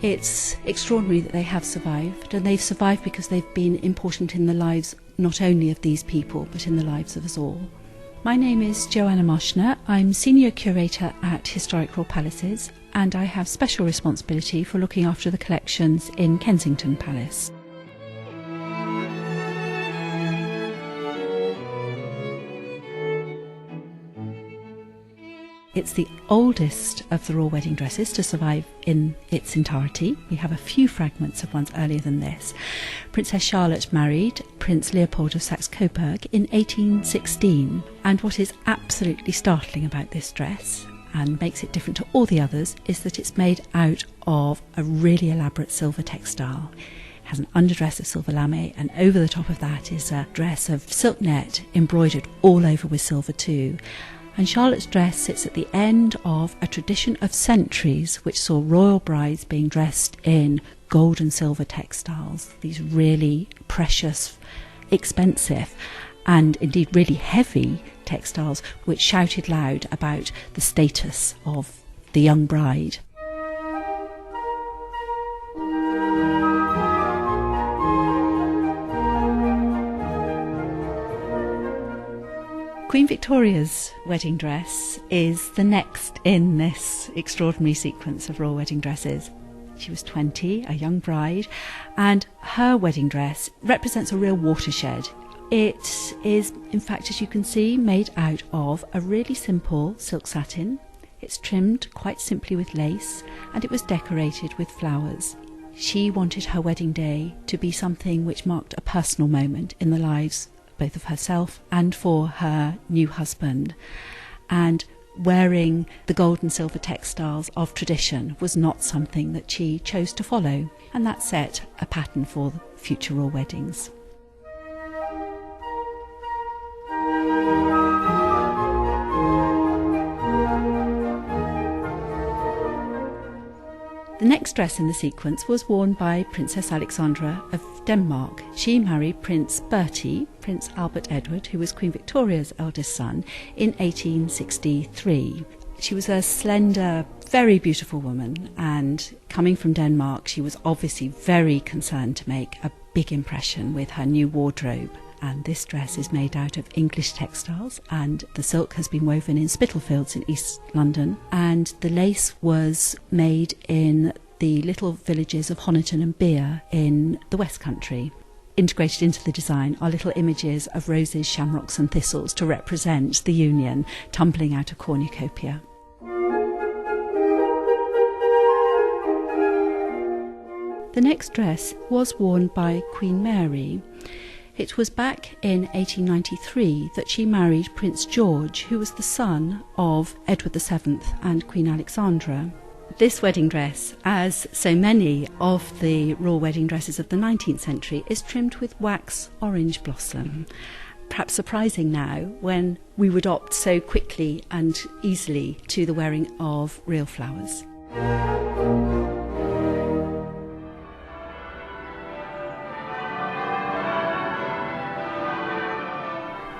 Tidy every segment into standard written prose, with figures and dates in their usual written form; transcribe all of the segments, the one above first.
It's extraordinary that they have survived, and they've survived because they've been important in the lives not only of these people, but in the lives of us all. My name is Joanna Marschner. I'm Senior Curator at Historic Royal Palaces, and I have special responsibility for looking after the collections in Kensington Palace. It's the oldest of the royal wedding dresses to survive in its entirety. We have a few fragments of ones earlier than this. Princess Charlotte married Prince Leopold of Saxe-Coburg in 1816. And what is absolutely startling about this dress, and makes it different to all the others, is that it's made out of a really elaborate silver textile. It has an underdress of silver lame, and over the top of that is a dress of silk net embroidered all over with silver too. And Charlotte's dress sits at the end of a tradition of centuries which saw royal brides being dressed in gold and silver textiles, these really precious, expensive and indeed really heavy textiles which shouted loud about the status of the young bride. Queen Victoria's wedding dress is the next in this extraordinary sequence of royal wedding dresses. She was 20, a young bride, and her wedding dress represents a real watershed. It is, in fact, as you can see, made out of a really simple silk satin. It's trimmed quite simply with lace, and it was decorated with flowers. She wanted her wedding day to be something which marked a personal moment in the lives both of herself and for her new husband. And wearing the gold and silver textiles of tradition was not something that she chose to follow, and that set a pattern for future royal weddings. The next dress in the sequence was worn by Princess Alexandra of Denmark. She married Prince Bertie, Prince Albert Edward, who was Queen Victoria's eldest son, in 1863. She was a slender, very beautiful woman, and coming from Denmark, she was obviously very concerned to make a big impression with her new wardrobe. And this dress is made out of English textiles, and the silk has been woven in Spitalfields in East London, and the lace was made in the little villages of Honiton and Beer in the West Country. Integrated into the design are little images of roses, shamrocks and thistles to represent the union tumbling out of cornucopia. The next dress was worn by Queen Mary. It was back in 1893 that she married Prince George, who was the son of Edward VII and Queen Alexandra. This wedding dress, as so many of the royal wedding dresses of the 19th century, is trimmed with wax orange blossom. Perhaps surprising now when we would opt so quickly and easily to the wearing of real flowers.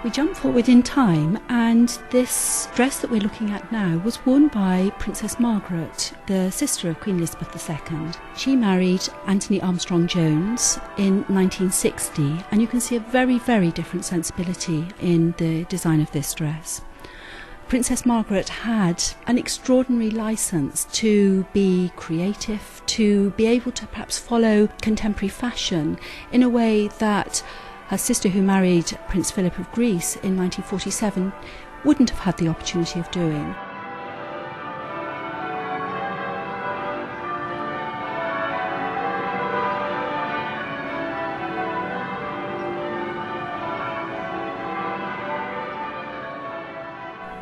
We jump forward in time, and this dress that we're looking at now was worn by Princess Margaret, the sister of Queen Elizabeth II. She married Anthony Armstrong-Jones in 1960, and you can see a very, very different sensibility in the design of this dress. Princess Margaret had an extraordinary license to be creative, to be able to perhaps follow contemporary fashion in a way that her sister, who married Prince Philip of Greece in 1947, wouldn't have had the opportunity of doing.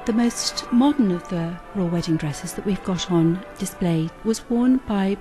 The most modern of the royal wedding dresses that we've got on display was worn by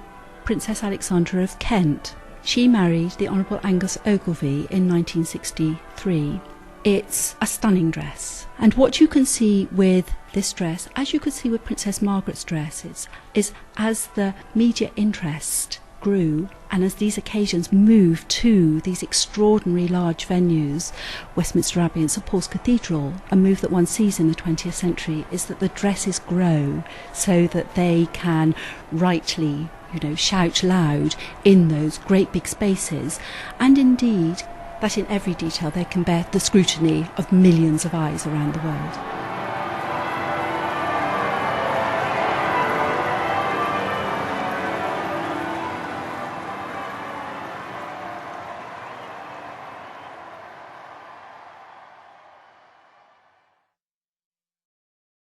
Princess Alexandra of Kent. She married the Honourable Angus Ogilvy in 1963. It's a stunning dress, and what you can see with this dress, as you could see with Princess Margaret's dresses, is as the media interest grew and as these occasions moved to these extraordinary large venues, Westminster Abbey and St Paul's Cathedral, a move that one sees in the 20th century is that the dresses grow so that they can rightly shout loud in those great big spaces, and indeed that in every detail they can bear the scrutiny of millions of eyes around the world.